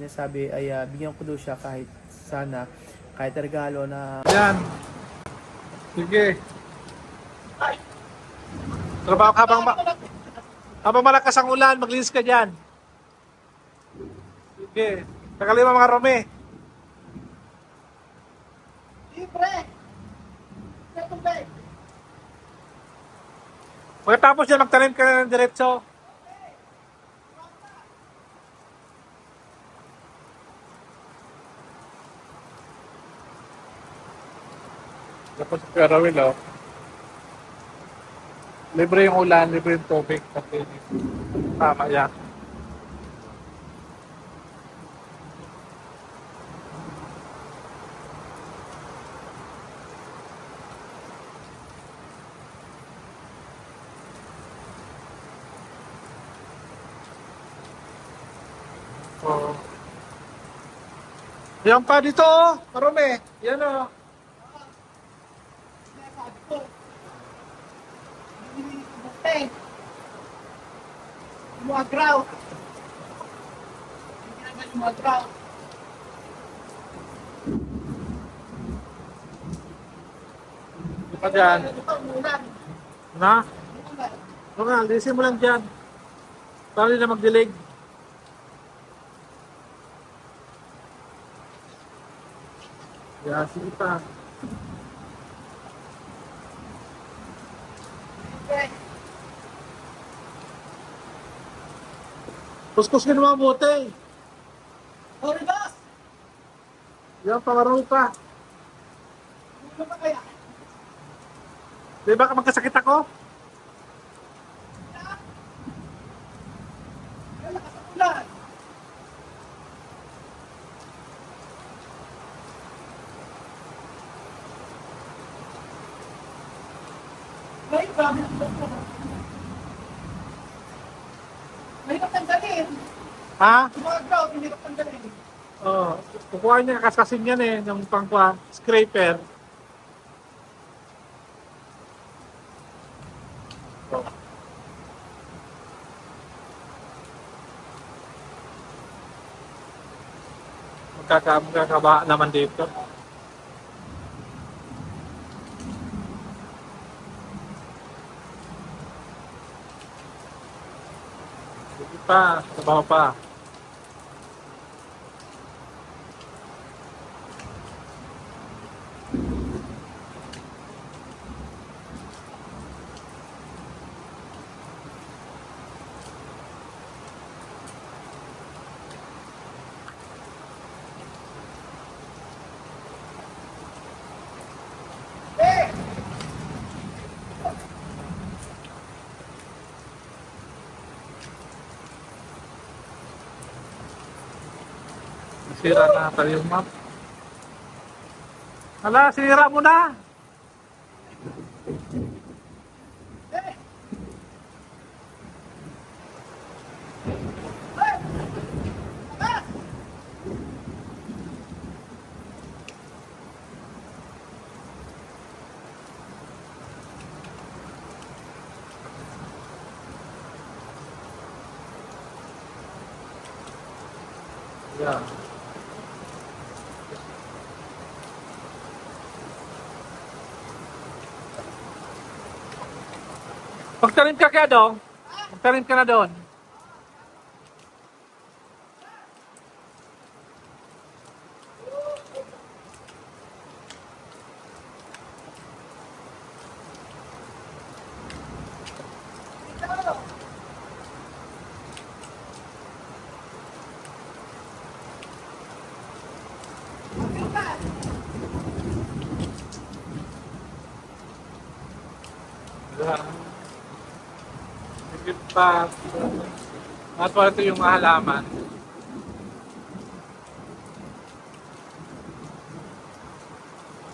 Sabi ay bigyan ko daw siya kahit sana, kahit regalo na... Yan. Sige. Trabaho habang malakas ang ulan, maglinis ka dyan. Sige. Tagalima mga Rome. Libre! Libre! Pagkatapos yan, magtanim ka na ng diretso. Tapos Karawil, oh. Libre yung ulan, libre yung tubig. Tama yan. Oh. Yan pa dito, oh. Marumi. Yan, oh. Lumagraw! Hindi naman lumagraw. Di pa dyan. Ito, umulan. Na? Umulan. O nga, linisin mo lang dyan. Para hindi na magdilig. Yan, sige pa. Libre! Kuskus ka naman mabuti. Sorry, boss! Yan, pangaraw pa. Ano ba kaya? Di ba magkasakit ako? Ay, lakas ang ulan. Ay, grabe ang ulan. Mahirap tanggalin. Ha? Lumagraw, mahirap tanggalin. Oo. Kukuha niya, kaskasin yan eh, ng pangkwa, scraper. Oh. Magkakaba naman dito. Sige pa, trabaho pa. Eh! Nasira na tayo yung map. Hala, sinira mo na. Eh! Eh! Ah! Yan. Magtanim ka kaya doon? Magtanim ka na doon. Yan. Higit pa. At wala ito yung halaman.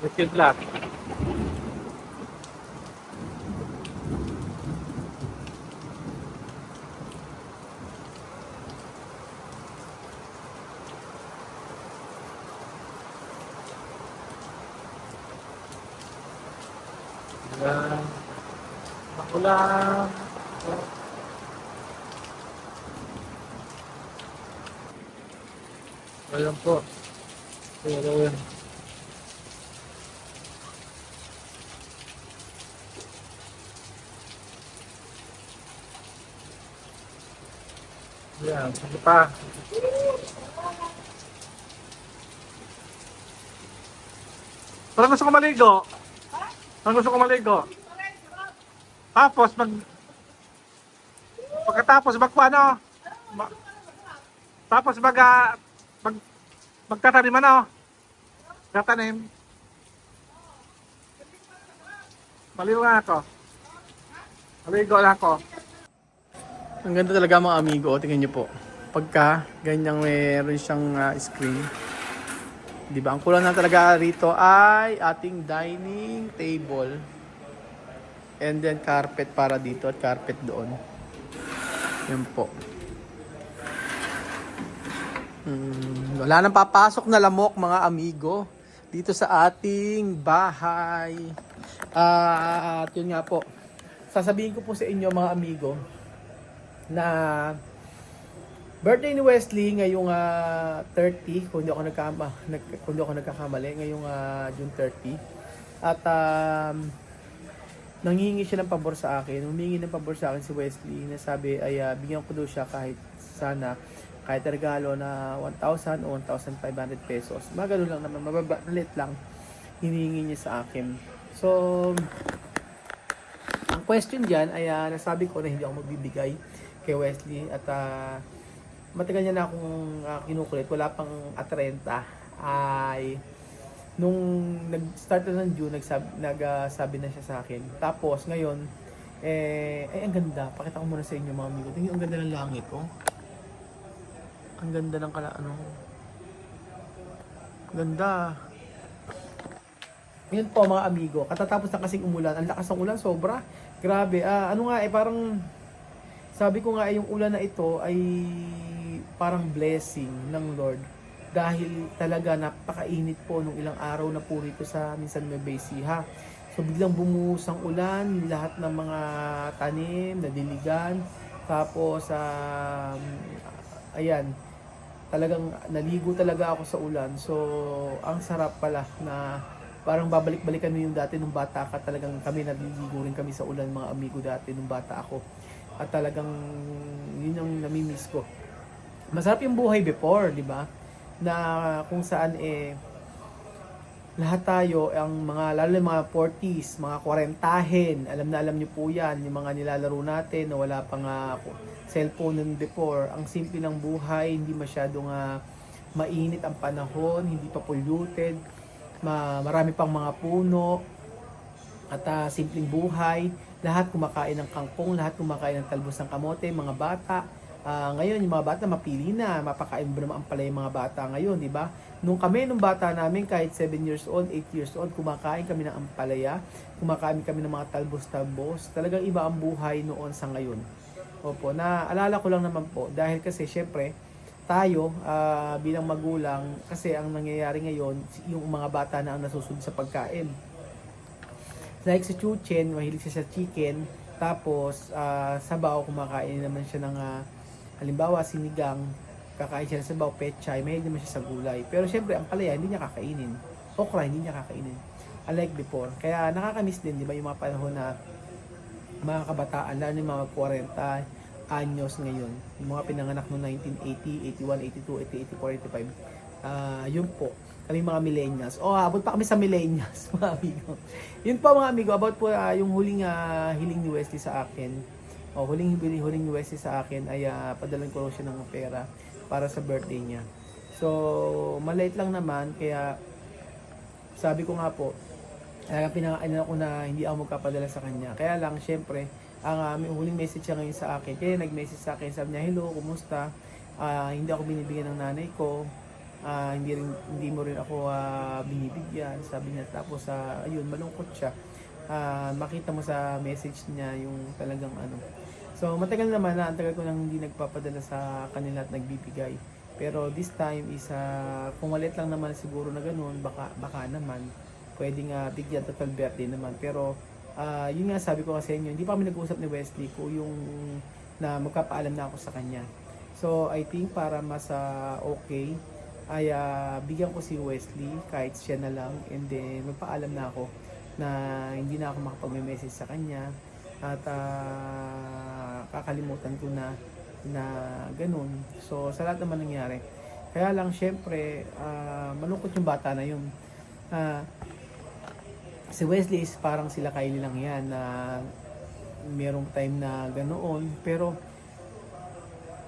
Higit lang. Yan. Makulang. Ayan po. Pero yun. Ayan, sige pa. Parang gusto ko maligo. Parang gusto ko maligo. Tapos, pagkatapos, ano? Ma- Tapos, mag, magtatanim ano? Tatanim. Maligo na ako. Maligo na ako. Ang ganda talaga mga amigo, tingnan nyo po. Pagka ganyang meron siyang screen. Di ba? Ang kulang na talaga rito ay ating dining table. And then carpet para dito at carpet doon. Yan po. Wala nang papasok na lamok mga amigo dito sa ating bahay. At yun nga po. Sasabihin ko po sa inyo mga amigo na birthday ni Wesley ngayong 30 kung hindi ako nagkakamali ngayong June 30 at nanghihingi siya ng pabor sa akin. Humingi ng pabor sa akin si Wesley na sabi ay bigyan ko daw siya kahit regalo na 1,000 o 1,500 pesos. Mga ganun lang naman, mababalit lang hinihingi niya sa akin. So ang question diyan ay nasabi ko na hindi ako magbibigay kay Wesley at matagal niya na akong kinukulit, wala pang 30 ay nung nag-start na ng June nagsabi na siya sa akin. Tapos ngayon ay ang ganda. Pakita ko muna sa inyo mga amigo. Tingnan ang ganda ng langit oh. Ang ganda ng ganda. Ngayon po mga amigo, katatapos na kasing umulan. Ang lakas ng ulan, sobra. Grabe. Parang sabi ko nga yung ulan na ito ay parang blessing ng Lord dahil talaga napakainit po nung ilang araw na po rito sa minsan Nueva Ecija. So biglang bumuhos ang ulan, lahat ng mga tanim nadiligan. Tapos ayan, talagang naligo talaga ako sa ulan. So ang sarap pala na parang babalik-balikan mo yung dati nung bata ka. Talagang kami naliligo rin kami sa ulan mga amigo dati nung bata ako. At talagang yun yung namimiss ko. Masarap yung buhay before, di ba? Na kung saan lahat tayo, lalo yung mga 40s, mga 40hen, alam niyo po yan, yung mga nilalaro natin na wala pang cellphone nun before. Ang simple ng buhay, hindi masyadong mainit ang panahon, hindi pa polluted, marami pang mga puno, at simpleng buhay. Lahat kumakain ng kangkong, lahat kumakain ng talbos ng kamote, mga bata. Ngayon, yung mga bata mapili na, mapakain ba naman pala yung mga bata ngayon, di ba? Nung bata namin, kahit 7 years old, 8 years old, kumakain kami ng ampalaya, kumakain kami ng mga talbos-talbos. Talagang iba ang buhay noon sa ngayon. Opo, naalala ko lang naman po, dahil kasi syempre, tayo bilang magulang, kasi ang nangyayari ngayon, yung mga bata na ang nasusunod sa pagkain. Like si Chuchen, mahilig siya sa chicken. Tapos, sabaw, kumakain naman siya ng, halimbawa, sinigang. Kakain siya ng sabaw, pechay. Mahilig naman siya sa gulay. Pero syempre, ang palaya, hindi niya kakainin. Okra, hindi niya kakainin. Unlike before. Kaya nakakamiss din, di ba, yung mga panahon na mga kabataan, lalo yung mga 40 anyos ngayon. Yung mga pinanganak noong 1980, 81, 82, 83, 84, 85. Yun po. Kami mga millennials. Abot pa kami sa millennials, mga amigo. Yun po mga amigo, about po yung huling hiling ni Wesley sa akin. Huling ni Wesley sa akin ay padalan ko siya ng pera para sa birthday niya. So, maliit lang naman, kaya sabi ko nga po, pinangalan ako na hindi ako magpapadala sa kanya. Kaya lang, syempre, ang huling message siya ngayon sa akin. Kaya nag-message sa akin, sabi niya, hello, kumusta? Hindi ako binibigyan ng nanay ko. Hindi mo rin ako binibigyan, sabi niya. Tapos ayun, malungkot siya. Makita mo sa message niya yung talagang So matagal naman ang tagal ko nang hindi nagpapadala sa kanila at nagbibigay. Pero this time is kung maliit lang naman siguro na ganoon, baka naman pwedeng bigyan total birthday naman. Pero yun nga sabi ko kasi inyo, hindi pa kami nag-usap ni Wesley ko yung na magpapaalam na ako sa kanya. So I think para mas okay ay bigyan ko si Wesley kahit siya na lang, and then magpaalam na ako na hindi na ako makapag-message sa kanya, at kakalimutan ko na na ganun. So sa lahat naman nangyari, kaya lang syempre malungkot yung bata na yun. Ah, si Wesley is parang sila Kylie lang yan, na merong time na ganoon, pero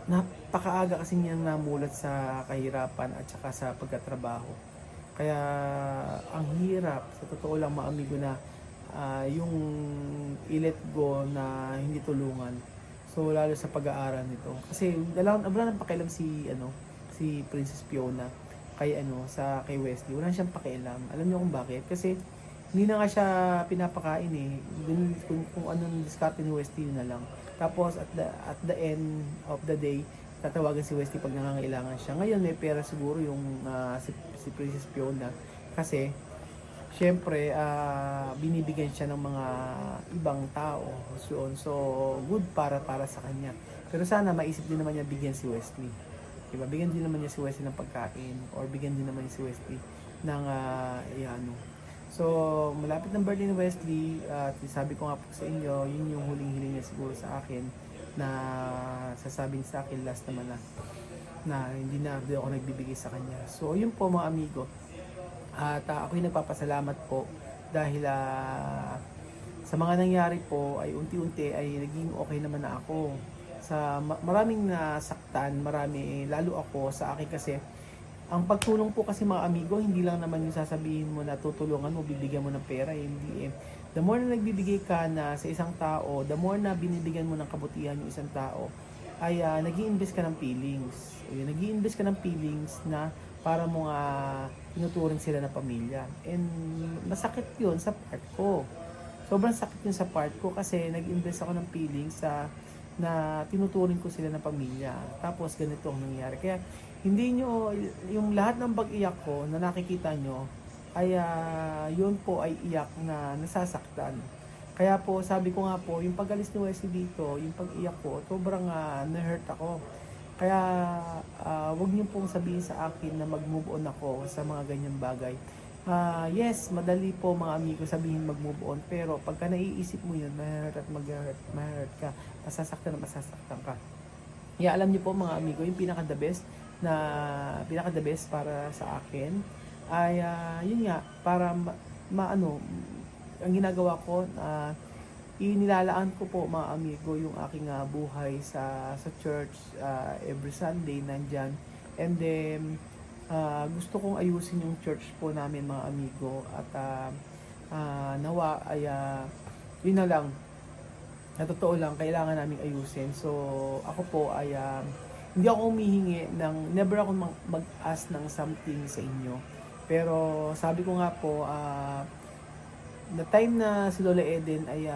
napakaaga kasi niyang namulat sa kahirapan at saka sa pagkatrabaho. Kaya ang hirap, sa totoo lang mga amigo, na yung i-let go na hindi tulungan. So lalo sa pag-aaral nito. Kasi wala nang pakialam si Princess Fiona kay Wesley. Wala siyang pakialam. Alam niyo kung bakit? Kasi hindi na nga siya pinapakain eh. Kung anong diskarte ni Wesley, yun na lang. Tapos at the end of the day, tatawagan si Wesley pag nangangailangan siya. Ngayon may pera siguro yung si Princess Fiona, kasi syempre binibigyan siya ng mga ibang tao. So good para sa kanya. Pero sana maisip din naman niya bigyan si Wesley. Diba? Bigyan din naman niya si Wesley ng pagkain, or bigyan din naman niya si Wesley ng So, malapit ng birthday ni Wesley, at sabi ko nga po sa inyo, yun yung huling-hiling niya siguro sa akin, na sasabihin sa akin last naman na hindi na ako nagbibigay sa kanya. So, yun po mga amigo. At ako'y nagpapasalamat po dahil sa mga nangyari po ay unti-unti ay naging okay naman na ako. Sa maraming nasaktan, lalo ako sa akin, kasi ang pagtulong po kasi mga amigo, hindi lang naman yung sasabihin mo na tutulungan mo, bibigyan mo ng pera, hindi eh. The more na nagbibigay ka na sa isang tao, the more na binibigyan mo ng kabutihan yung isang tao, ay nag-i-invest ka ng feelings. Nag-i-invest ka ng feelings na para mo nga tinuturing sila na pamilya. And masakit yun sa part ko. Sobrang sakit yun sa part ko, kasi nag-invest ako ng feelings na tinuturing ko sila na pamilya. Tapos ganito ang nangyari. Kaya hindi nyo, yung lahat ng pag-iyak ko na nakikita nyo, ay yun po ay iyak na nasasaktan. Kaya po sabi ko nga po, yung pag-alis ni Wesley dito, yung pag-iyak ko, sobrang na-hurt ako. Kaya wag niyo pong sabihin sa akin na mag-move on ako sa mga ganyang bagay. Yes, madali po mga amigo sabihin mag-move on, pero pagka naiisip mo yun, ma-hurt at ma-hurt ka, masasaktan ka. Yeah, alam niyo po mga amigo, yung pinaka-the best para sa akin ay yun nga, para ang ginagawa ko, inilalaan ko po mga amigo yung aking buhay sa church, every Sunday nandyan. And then gusto kong ayusin yung church po namin mga amigo, at nawa ay yun na lang, na totoo lang, kailangan naming ayusin. So ako po ay hindi ako humihingi never ako mag-ask ng something sa inyo. Pero sabi ko nga po, the time na si Lola Eden ay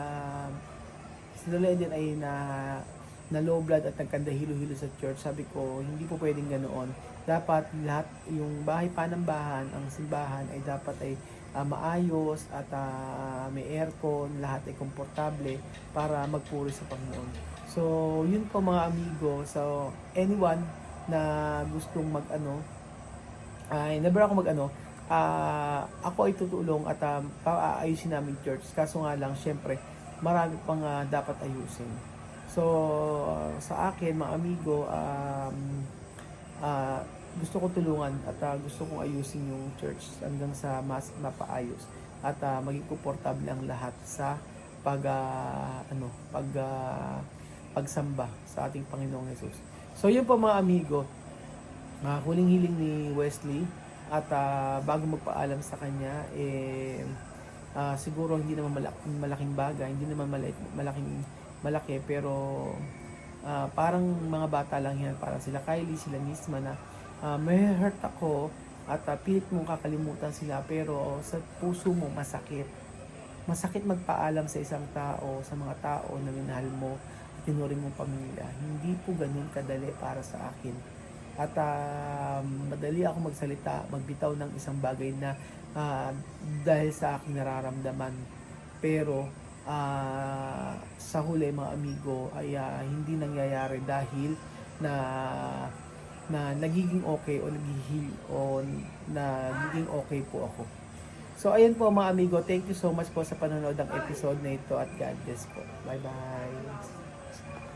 na low blood at nagkandahilo-hilo sa church, sabi ko hindi po pwedeng ganoon. Dapat lahat, yung bahay panambahan, ang simbahan ay dapat ay maayos at may aircon, lahat ay komportable para magpuri sa Panginoon. So, yun po mga amigo. So, anyone na gustong never ako ako ay tutulong at paayusin namin church. Kaso nga lang, syempre, marami pang dapat ayusin. So, sa akin, mga amigo, gusto ko tulungan at gusto kong ayusin yung church hanggang sa mas mapaayos at maging komportable ang lahat sa pagsamba sa ating Panginoong Jesus. So yun po mga amigo, huling-hiling ni Wesley, at bago magpaalam sa kanya, siguro hindi naman malaking bagay, hindi naman malaki, pero parang mga bata lang yan, parang sila Kylie, sila Nisma, na may hurt ako at pilit mong kakalimutan sila, pero sa puso mo masakit magpaalam sa isang tao, sa mga tao na minahal mo at tinuring mong pamilya. Hindi po ganun kadali para sa akin. At madali ako magsalita, magbitaw ng isang bagay na dahil sa aking nararamdaman. Pero sa huli mga amigo ay hindi nangyayari dahil na na nagiging okay o nagiging okay po ako. So ayun po mga amigo, thank you so much po sa panonood ng episode na ito at God bless po. Bye bye.